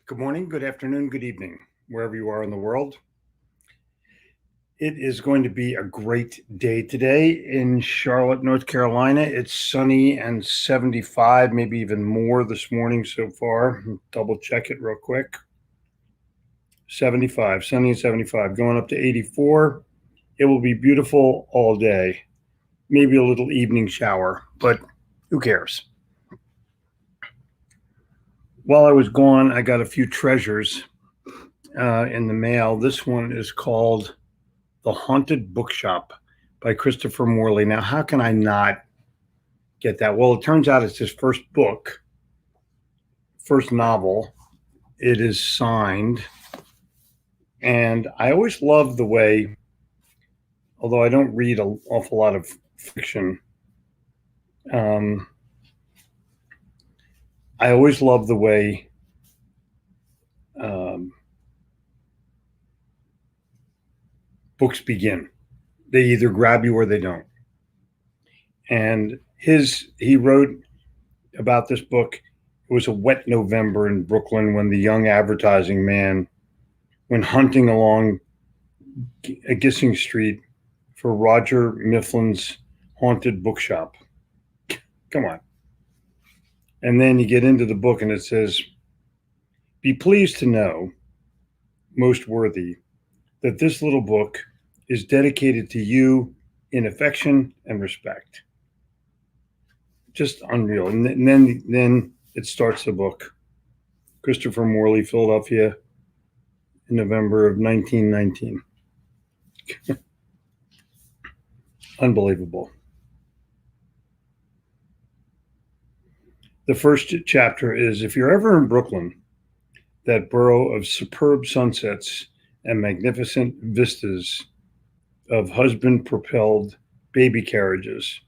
Good morning, good afternoon, good evening, wherever you are in the world. It is going to be a great day today in Charlotte, North Carolina. It's sunny and 75, maybe even more this morning so far. Double check it real quick. 75, sunny and 75, going up to 84. It will be beautiful all day. Maybe a little evening shower, but who cares? While I was gone, I got a few treasures in the mail. This one is called The Haunted Bookshop by Christopher Morley. Now, how can I not get that? Well, it turns out it's his first book, first novel. It is signed. And I always love the way, although I don't read an awful lot of fiction, I always love the way books begin. They either grab you or they don't. And he wrote about this book. It was a wet November in Brooklyn when the young advertising man went hunting along Gissing Street for Roger Mifflin's haunted bookshop. Come on. And then you get into the book and it says, "Be pleased to know, most worthy, that this little book is dedicated to you in affection and respect." Just unreal. And then it starts the book. Christopher Morley, Philadelphia, in November of 1919. Unbelievable. The first chapter is, if you're ever in Brooklyn, that borough of superb sunsets and magnificent vistas of husband-propelled baby carriages,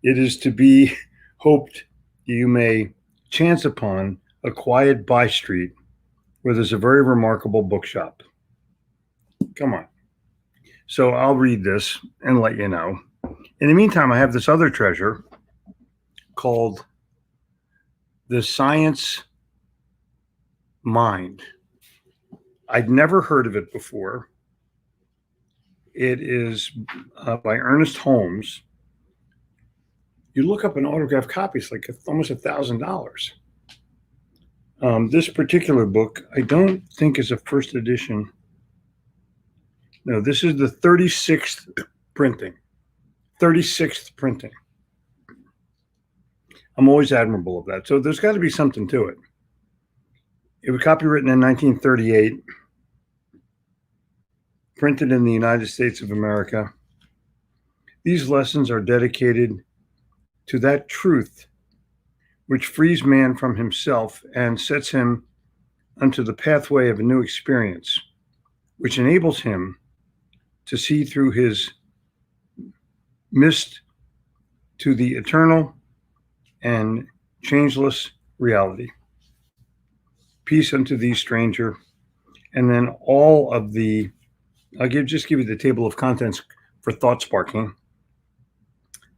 it is to be hoped you may chance upon a quiet by-street where there's a very remarkable bookshop. Come on. So I'll read this and let you know. In the meantime, I have this other treasure called The Science Mind. I'd never heard of it before. It is by Ernest Holmes. You look up an autographed copy, it's like almost $1,000. This particular book, I don't think is a first edition. No, this is the 36th printing. 36th printing. I'm always admirable of that. So there's got to be something to it. It was copywritten in 1938, printed in the United States of America. These lessons are dedicated to that truth which frees man from himself and sets him unto the pathway of a new experience, which enables him to see through his mist to the eternal and changeless reality. Peace unto thee, stranger. And then all of the, just give you the table of contents for thought sparking.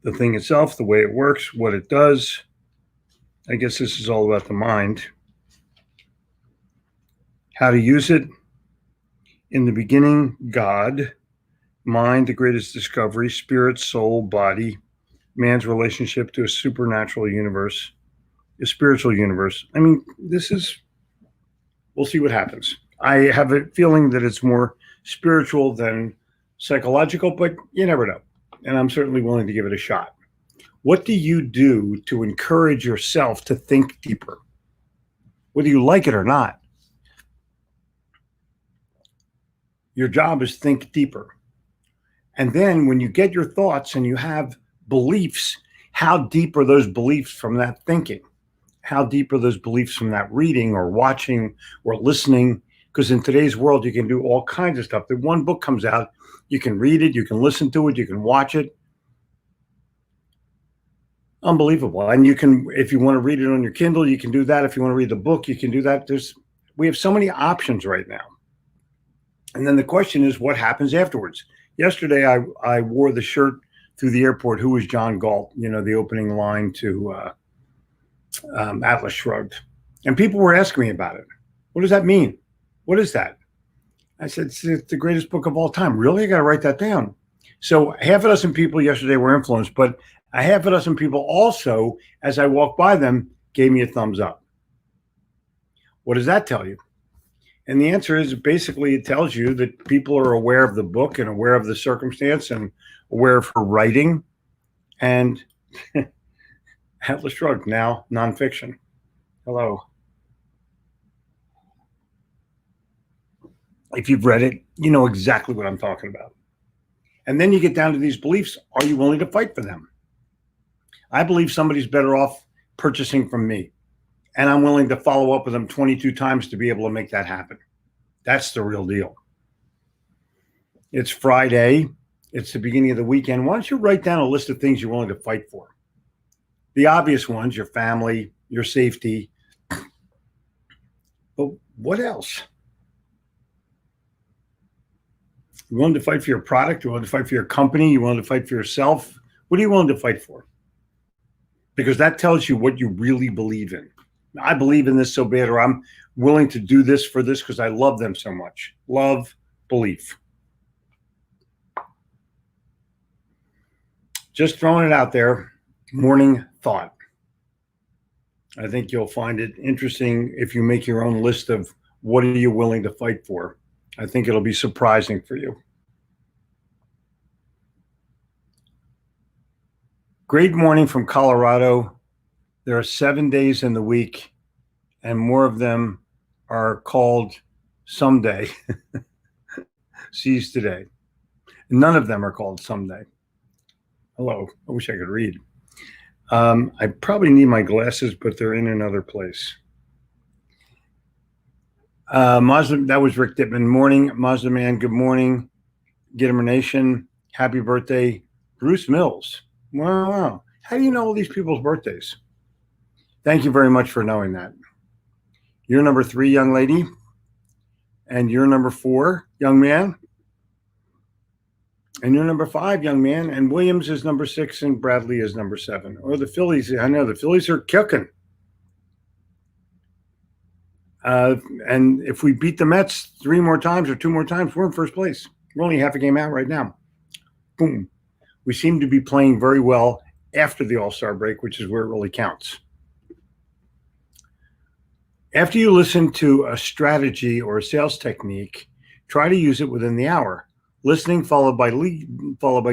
The thing itself, the way it works, what it does. I guess this is all about the mind. How to use it. In the beginning, God. Mind, the greatest discovery. Spirit, soul, body. Man's relationship to a supernatural universe. A spiritual universe. I mean, we'll see what happens. I have a feeling that it's more spiritual than psychological, but you never know. And I'm certainly willing to give it a shot. What do you do to encourage yourself to think deeper? Whether you like it or not. Your job is think deeper. And then when you get your thoughts and you have beliefs, how deep are those beliefs from that thinking? How deep are those beliefs from that reading or watching or listening? Because in today's world, you can do all kinds of stuff. If one book comes out, you can read it, you can listen to it, you can watch it. Unbelievable. And you can, if you want to read it on your Kindle, you can do that. If you want to read the book, you can do that. We have so many options right now. And then the question is, what happens afterwards? Yesterday, I wore the shirt through the airport. Who was John Galt? You know, the opening line to Atlas Shrugged. And people were asking me about it. What does that mean? What is that? I said, it's the greatest book of all time. Really? I got to write that down. So half a dozen people yesterday were influenced, but a half a dozen people also, as I walked by them, gave me a thumbs up. What does that tell you? And the answer is basically it tells you that people are aware of the book and aware of the circumstance and aware of her writing. And Atlas Shrugged, now nonfiction. Hello. If you've read it, you know exactly what I'm talking about. And then you get down to these beliefs. Are you willing to fight for them? I believe somebody's better off purchasing from me, and I'm willing to follow up with them 22 times to be able to make that happen. That's the real deal. It's Friday. It's the beginning of the weekend. Why don't you write down a list of things you're willing to fight for? The obvious ones, your family, your safety. But what else? You willing to fight for your product? You willing to fight for your company? You willing to fight for yourself? What are you willing to fight for? Because that tells you what you really believe in. I believe in this so bad, or I'm willing to do this for this because I love them so much. Love, belief. Just throwing it out there. Morning thought. I think you'll find it interesting if you make your own list of what are you willing to fight for. I think it'll be surprising for you. Great morning from Colorado. There are 7 days in the week, and more of them are called someday. Seize today. None of them are called someday. Hello. I wish I could read. I probably need my glasses, but they're in another place. Mazda, that was Rick Dittman. Morning, Mazda Man. Good morning. Gittimer Nation. Happy birthday, Bruce Mills. Wow. How do you know all these people's birthdays? Thank you very much for knowing that. You're number 3, young lady. And you're number 4, young man. And you're number 5, young man. And Williams is number 6 and Bradley is number 7. Or the Phillies. I know the Phillies are kicking. And if we beat the Mets 3 more times or 2 more times, we're in first place. We're only half a game out right now. Boom. We seem to be playing very well after the All-Star break, which is where it really counts. After you listen to a strategy or a sales technique, try to use it within the hour. Listening followed by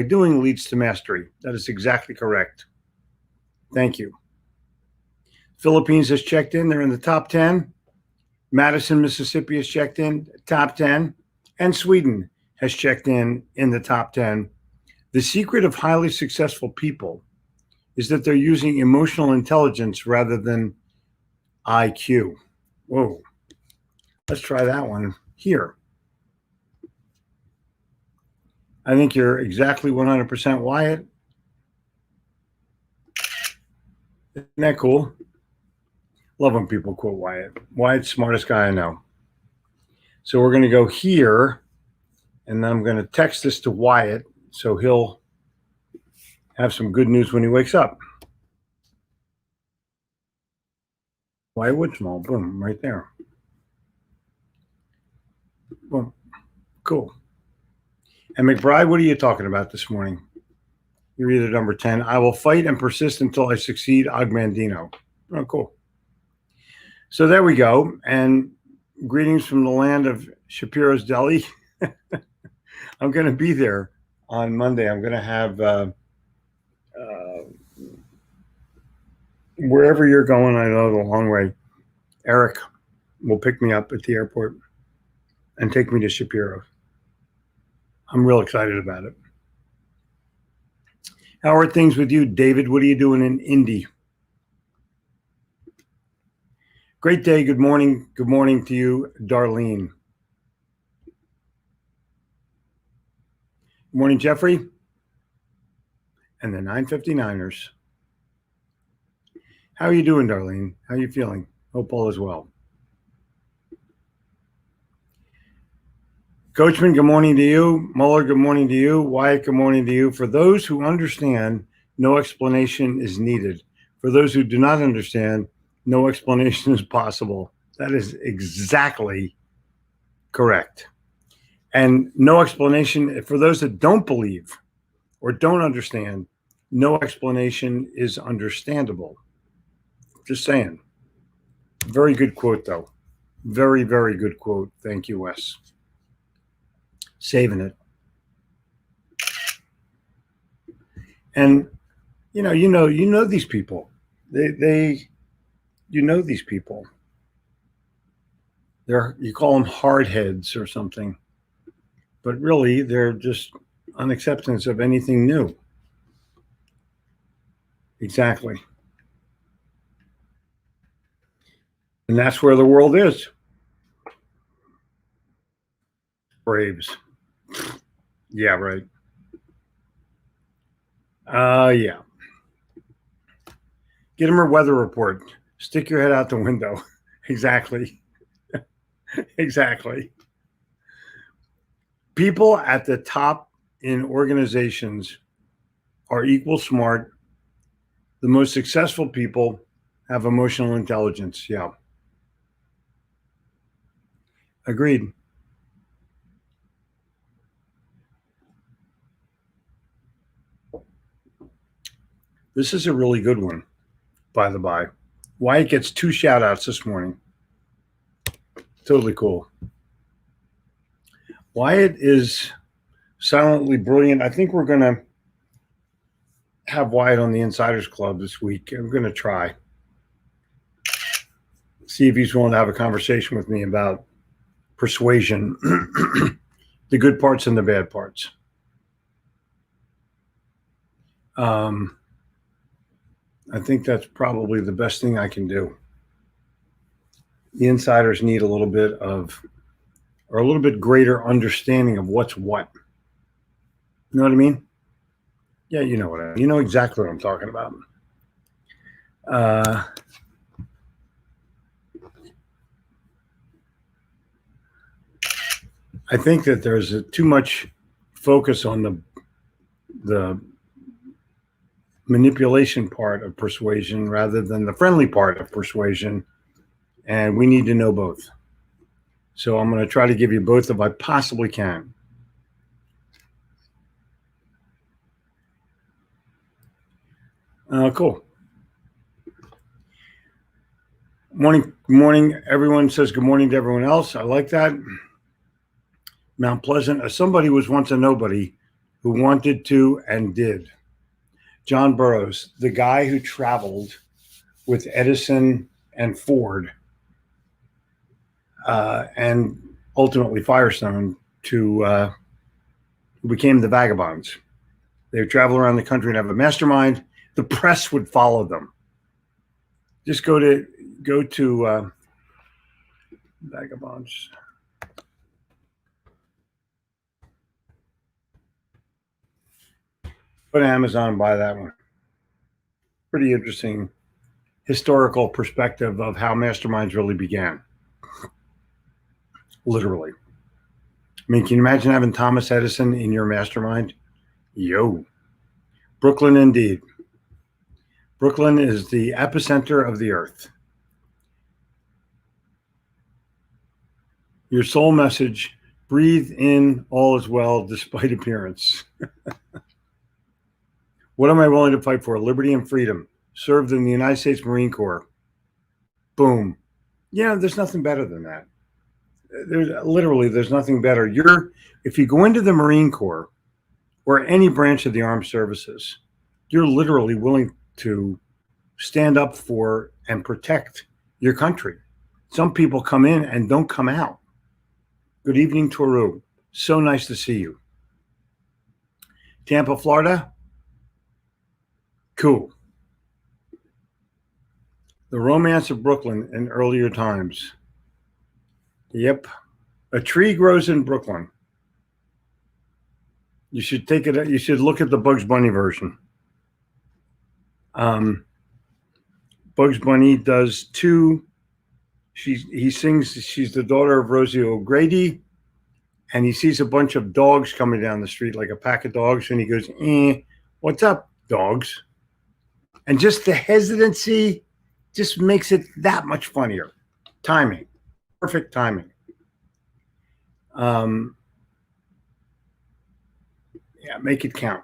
doing leads to mastery. That is exactly correct. Thank you. Philippines has checked in. They're in the top 10. Madison, Mississippi has checked in, top 10. And Sweden has checked in the top 10. The secret of highly successful people is that they're using emotional intelligence rather than IQ. Whoa. Let's try that one here. I think you're exactly 100% Wyatt. Isn't that cool? Love when people quote Wyatt. Wyatt's the smartest guy I know. So we're going to go here, and then I'm going to text this to Wyatt so he'll have some good news when he wakes up. Wyatt Woodsmall, boom, right there. Boom, cool. And McBride, what are you talking about this morning? You're either number 10. I will fight and persist until I succeed, Ogmandino. Oh, cool. So there we go. And greetings from the land of Shapiro's Deli. I'm going to be there on Monday. I'm going to have wherever you're going, I know the long way, Eric will pick me up at the airport and take me to Shapiro. I'm real excited about it. How are things with you, David? What are you doing in Indy? Great day. Good morning. Good morning to you, Darlene. Good morning, Jeffrey. And the 959ers. How are you doing, Darlene? How are you feeling? Hope all is well. Coachman, good morning to you. Muller, good morning to you. Wyatt, good morning to you. For those who understand, no explanation is needed. For those who do not understand, no explanation is possible. That is exactly correct. And no explanation for those that don't believe or don't understand. No explanation is understandable. Just saying. Very good quote, though. Very, very good quote. Thank you, Wes. Saving it. And you know these people. You know these people. You call them hard heads or something, but really they're just unacceptance of anything new. Exactly. And that's where the world is. Braves. Yeah, right. Yeah. Get them a weather report. Stick your head out the window. Exactly. Exactly. People at the top in organizations are equal smart. The most successful people have emotional intelligence. Yeah. Agreed. This is a really good one, by the by. Wyatt gets 2 shout outs this morning. Totally cool. Wyatt is silently brilliant. I think we're going to have Wyatt on the Insiders Club this week. I'm going to try. See if he's willing to have a conversation with me about persuasion, the good parts and the bad parts. I think that's probably the best thing I can do. The insiders need a little bit greater understanding of what's what. You know what I mean? Yeah, you know what you know exactly what I'm talking about. I think that there's too much focus on the manipulation part of persuasion rather than the friendly part of persuasion, and we need to know both. So I'm going to try to give you both if I possibly can. Cool. Morning. Everyone says good morning to everyone else. I like that. Mount Pleasant. Somebody was once a nobody who wanted to and did. John Burroughs, the guy who traveled with Edison and Ford and ultimately Firestone who became the Vagabonds. They would travel around the country and have a mastermind. The press would follow them. Just go to Vagabonds. Go to Amazon and buy that one. Pretty interesting historical perspective of how masterminds really began. Literally. I mean, can you imagine having Thomas Edison in your mastermind? Yo. Brooklyn indeed. Brooklyn is the epicenter of the earth. Your soul message, breathe in, all is well, despite appearance. What am I willing to fight for? Liberty and freedom. Served in the United States Marine Corps. Boom. Yeah, there's nothing better than that. There's nothing better. If you go into the Marine Corps or any branch of the armed services, you're literally willing to stand up for and protect your country. Some people come in and don't come out. Good evening, Toru. So nice to see you. Tampa, Florida. Cool. The romance of Brooklyn in earlier times. Yep. A tree grows in Brooklyn. You should take it. You should look at the Bugs Bunny version. Bugs Bunny does two. He sings. She's the daughter of Rosie O'Grady, and he sees a bunch of dogs coming down the street, like a pack of dogs, and he goes, "What's up, dogs?" And just the hesitancy just makes it that much funnier. Timing, perfect timing. Yeah, make it count.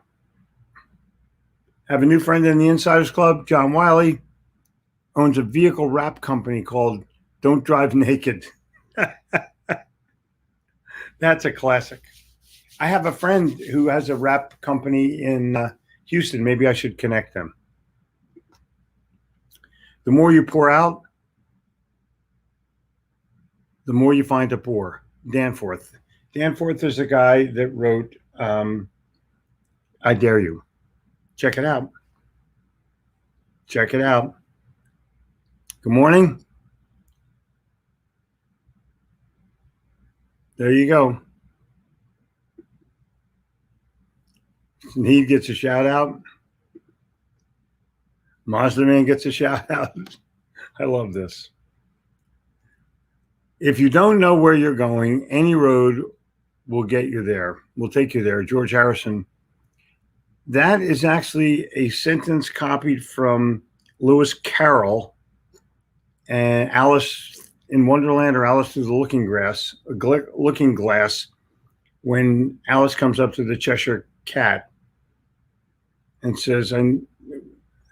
Have a new friend in the Insiders Club. John Wiley owns a vehicle wrap company called Don't Drive Naked. That's a classic. I have a friend who has a wrap company in Houston. Maybe I should connect them. The more you pour out, the more you find to pour. Danforth. Danforth is a guy that wrote I Dare You. Check it out. Check it out. Good morning. There you go. He gets a shout out. Mazda Man gets a shout out. I love this. If you don't know where you're going, any road will get you there, will take you there. George Harrison. That is actually a sentence copied from Lewis Carroll and Alice in Wonderland, or Alice Through the Looking Glass, when Alice comes up to the Cheshire Cat and says, and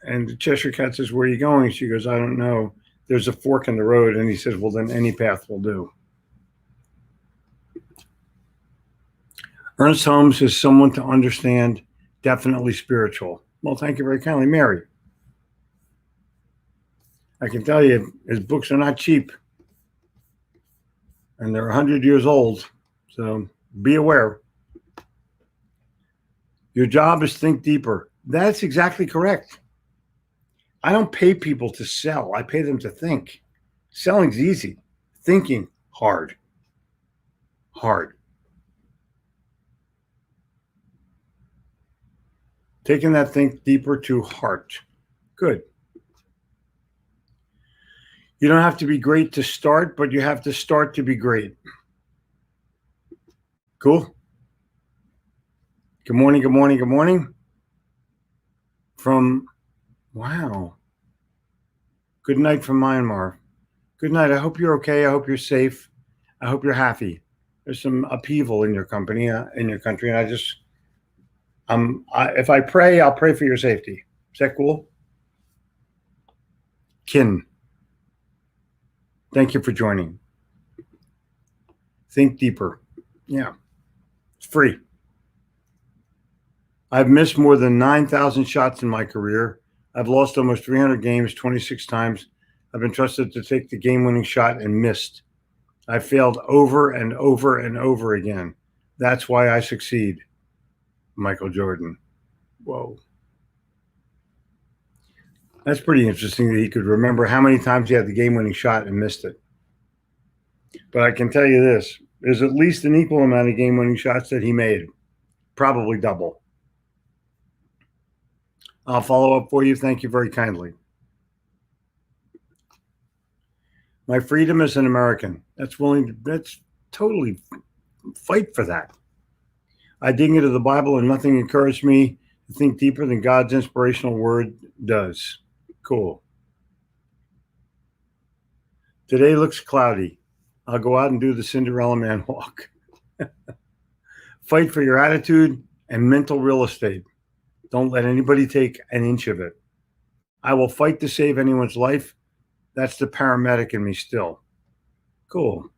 the Cheshire Cat says, where are you going? She goes, I don't know. There's a fork in the road. And he says, well, then any path will do. Ernest Holmes is someone to understand, definitely spiritual. Well, thank you very kindly, Mary. I can tell you, his books are not cheap. And they're 100 years old. So be aware. Your job is think deeper. That's exactly correct. I don't pay people to sell. I pay them to think. Selling's easy. Thinking, hard. Hard. Taking that think deeper to heart. Good. You don't have to be great to start, but you have to start to be great. Cool. Good morning, good morning, good morning. Wow. Good night from Myanmar. Good night. I hope you're okay. I hope you're safe. I hope you're happy. There's some upheaval in your company, in your country, and if I pray, I'll pray for your safety. Is that cool? Kin. Thank you for joining. Think deeper. Yeah. It's free. I've missed more than 9,000 shots in my career. I've lost almost 300 games 26 times. I've been trusted to take the game-winning shot and missed. I failed over and over and over again. That's why I succeed. Michael Jordan. Whoa. That's pretty interesting that he could remember how many times he had the game-winning shot and missed it. But I can tell you this, there's at least an equal amount of game-winning shots that he made. Probably double. I'll follow up for you. Thank you very kindly. My freedom as an American. That's totally fight for that. I dig into the Bible and nothing encouraged me to think deeper than God's inspirational word does. Cool. Today looks cloudy. I'll go out and do the Cinderella Man walk. Fight for your attitude and mental real estate. Don't let anybody take an inch of it. I will fight to save anyone's life. That's the paramedic in me still. Cool.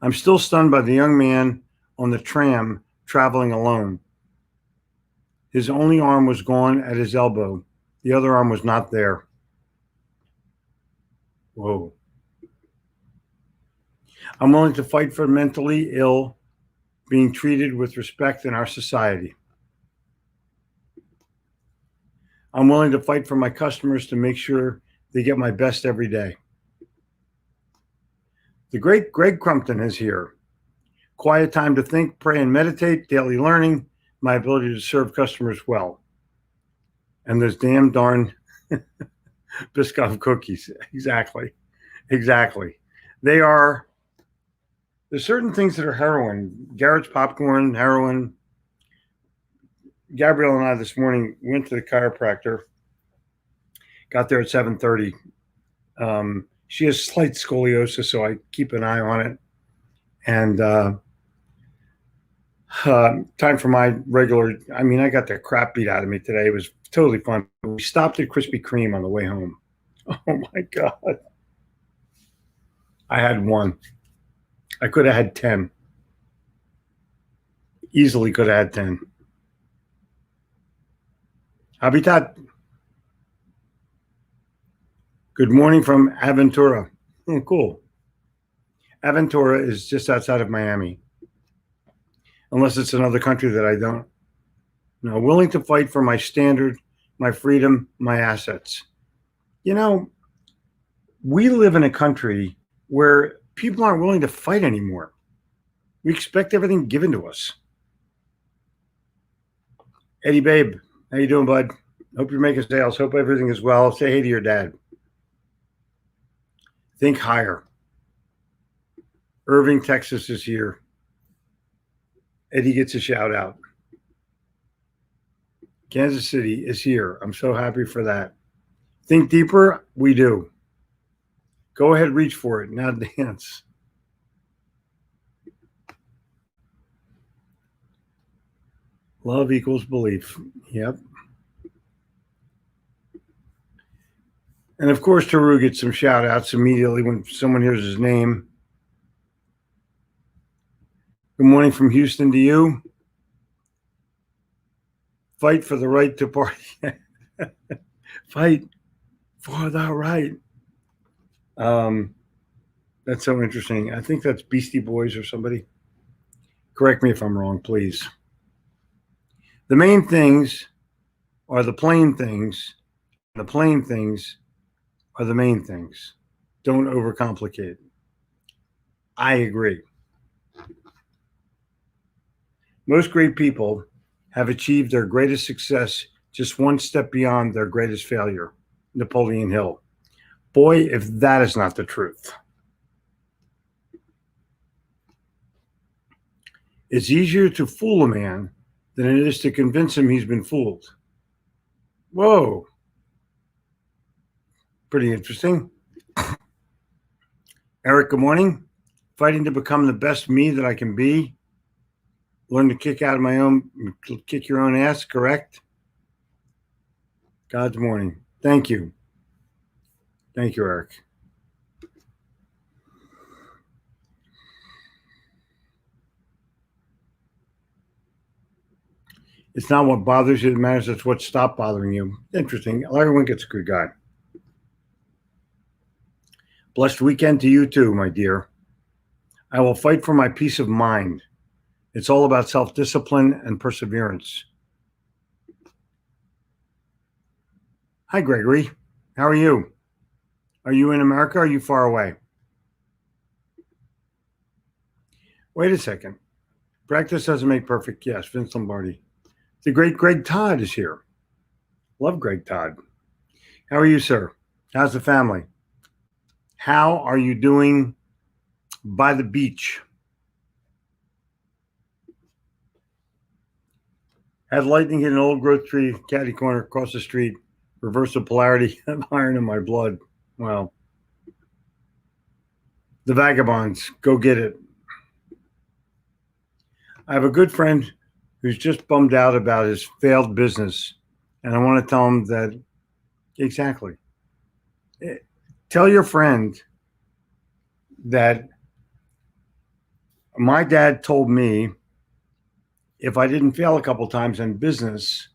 I'm still stunned by the young man on the tram traveling alone. His only arm was gone at his elbow. The other arm was not there. Whoa. I'm willing to fight for mentally ill being treated with respect in our society. I'm willing to fight for my customers to make sure they get my best every day. The great Greg Crumpton is here. Quiet time to think, pray, and meditate, daily learning, my ability to serve customers well. And those damn darn Biscoff cookies. Exactly. There's certain things that are heroin. Garrett's popcorn, heroin. Gabrielle and I this morning went to the chiropractor. Got there at 7:30. She has slight scoliosis, so I keep an eye on it. And time for my regular. I mean, I got the crap beat out of me today. It was totally fun. We stopped at Krispy Kreme on the way home. Oh my God. I had one. I could have had 10. Easily could have had 10. Habitat. Good morning from Aventura. Oh, cool. Aventura is just outside of Miami. Unless it's another country that I don't know. Willing to fight for my standard, my freedom, my assets. You know, we live in a country where people aren't willing to fight anymore. We expect everything given to us. Eddie Babe, how you doing, bud? Hope you're making sales. Hope everything is well. Say hey to your dad. Think higher. Irving, Texas is here. Eddie gets a shout out. Kansas City is here. I'm so happy for that. Think deeper. We do. Go ahead, reach for it. Now dance. Love equals belief. Yep. And of course, Taru gets some shout outs immediately when someone hears his name. Good morning from Houston to you. Fight for the right to party. Fight for the right. That's so interesting. I think that's Beastie Boys or somebody. Correct me if I'm wrong, please. The main things are the plain things. The plain things are the main things. Don't overcomplicate. I agree. Most great people have achieved their greatest success just one step beyond their greatest failure. Napoleon Hill. Boy, if that is not the truth. It's easier to fool a man than it is to convince him he's been fooled. Whoa. Pretty interesting. Eric, good morning. Fighting to become the best me that I can be. Learn to kick your own ass, correct? God's morning. Thank you. Thank you, Eric. It's not what bothers you that matters, it's what stopped bothering you. Interesting. Larry Winkett's a good guy. Blessed weekend to you too, my dear. I will fight for my peace of mind. It's all about self-discipline and perseverance. Hi, Gregory. How are you? Are you in America or are you far away? Wait a second. Practice doesn't make perfect. Yes, Vince Lombardi. The great Greg Todd is here. Love Greg Todd. How are you, sir? How's the family? How are you doing by the beach? Had lightning hit an old growth tree, catty corner across the street. Reversal polarity of iron in my blood. Well, the vagabonds, go get it. I have a good friend who's just bummed out about his failed business. And I want to tell him that, exactly. Tell your friend that my dad told me if I didn't fail a couple times in business,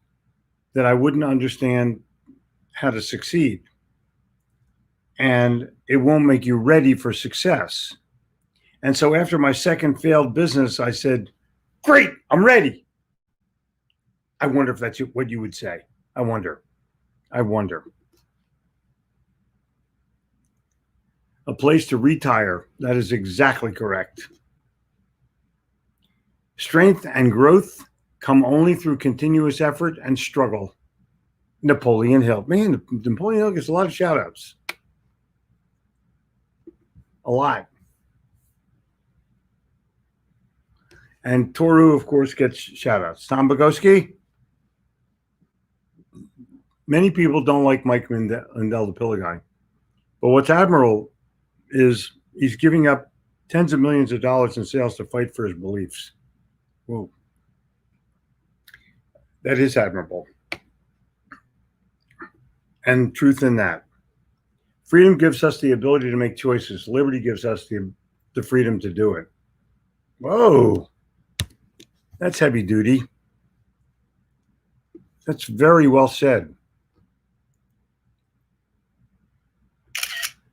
that I wouldn't understand how to succeed. And it won't make you ready for success. And so after my second failed business, I said, great, I'm ready. I wonder if that's what you would say. I wonder. A place to retire. That is exactly correct. Strength and growth come only through continuous effort and struggle. Napoleon Hill. Man, Napoleon Hill gets a lot of shout outs. A lot. And Toru, of course, gets shout outs. Tom Bogowski. Many people don't like Mike Lindell, the Pillow Guy. But what's admirable is he's giving up tens of millions of dollars in sales to fight for his beliefs. Whoa. That is admirable. And truth in that. Freedom gives us the ability to make choices. Liberty gives us the freedom to do it. Whoa. That's heavy duty. That's very well said.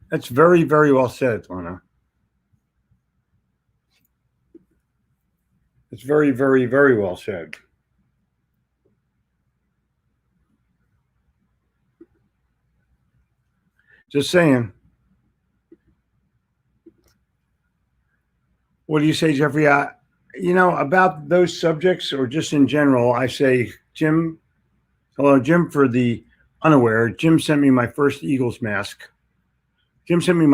That's very, very well said, Lana. It's very, very, very well said. Just saying. What do you say, Jeffrey? About those subjects or just in general, I say, Jim, hello, Jim, for the unaware, Jim sent me my first Eagles mask. Jim sent me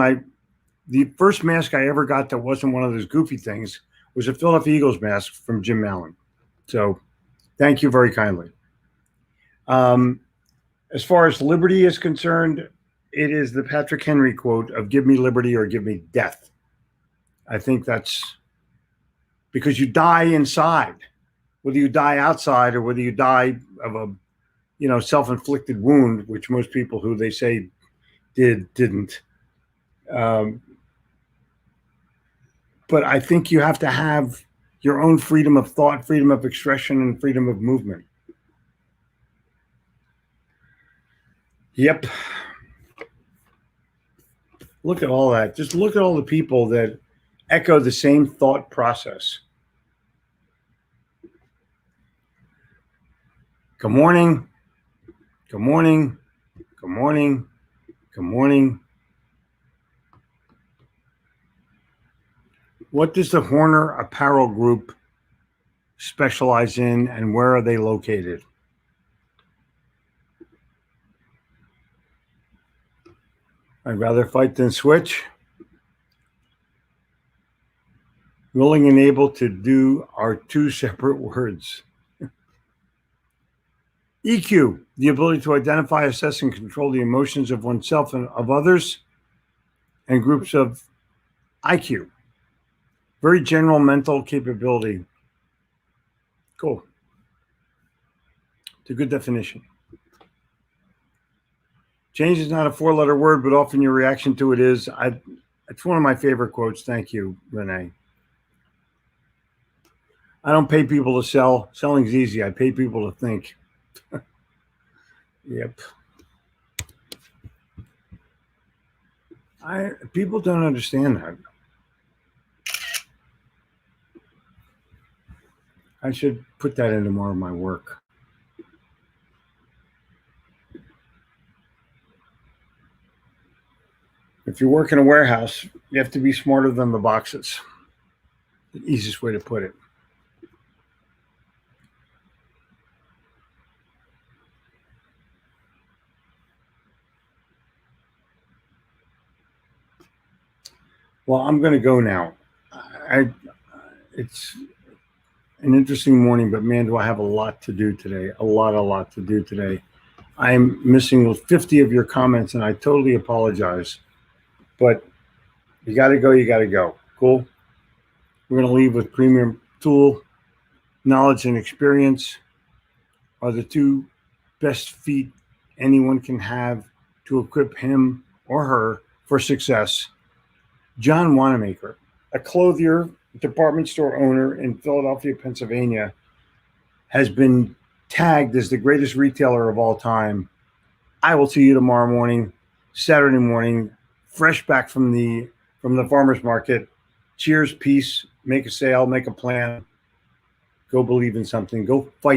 the first mask I ever got that wasn't one of those goofy things was a Philadelphia Eagles mask from Jim Mallon. So thank you very kindly. As far as liberty is concerned, it is the Patrick Henry quote of give me liberty or give me death. I think that's because you die inside, whether you die outside or whether you die of a, self-inflicted wound, which most people who they say didn't. But I think you have to have your own freedom of thought, freedom of expression, and freedom of movement. Yep. Look at all that. Just look at all the people that echo the same thought process. Good morning. Good morning. Good morning. Good morning. What does the Horner Apparel Group specialize in and where are they located? I'd rather fight than switch. Willing and able to do are two separate words. EQ, the ability to identify, assess, and control the emotions of oneself and of others and groups of IQ. Very general mental capability. Cool. It's a good definition. Change is not a four-letter word, but often your reaction to it is. It's one of my favorite quotes. Thank you, Renee. I don't pay people to sell. Selling's easy. I pay people to think. Yep. People don't understand that. I should put that into more of my work. If you work in a warehouse, you have to be smarter than the boxes. The easiest way to put it. Well, I'm going to go now. It's an interesting morning, but man, do I have a lot to do today. A lot to do today. I'm missing 50 of your comments, and I totally apologize. But you got to go. Cool? We're going to leave with Premium Tool. Knowledge and experience are the two best feet anyone can have to equip him or her for success. John Wanamaker, a clothier, department store owner in Philadelphia, Pennsylvania, has been tagged as the greatest retailer of all time. I will see you tomorrow morning, Saturday morning, fresh back from the farmer's market. Cheers, peace, make a sale, make a plan. Go believe in something. Go fight.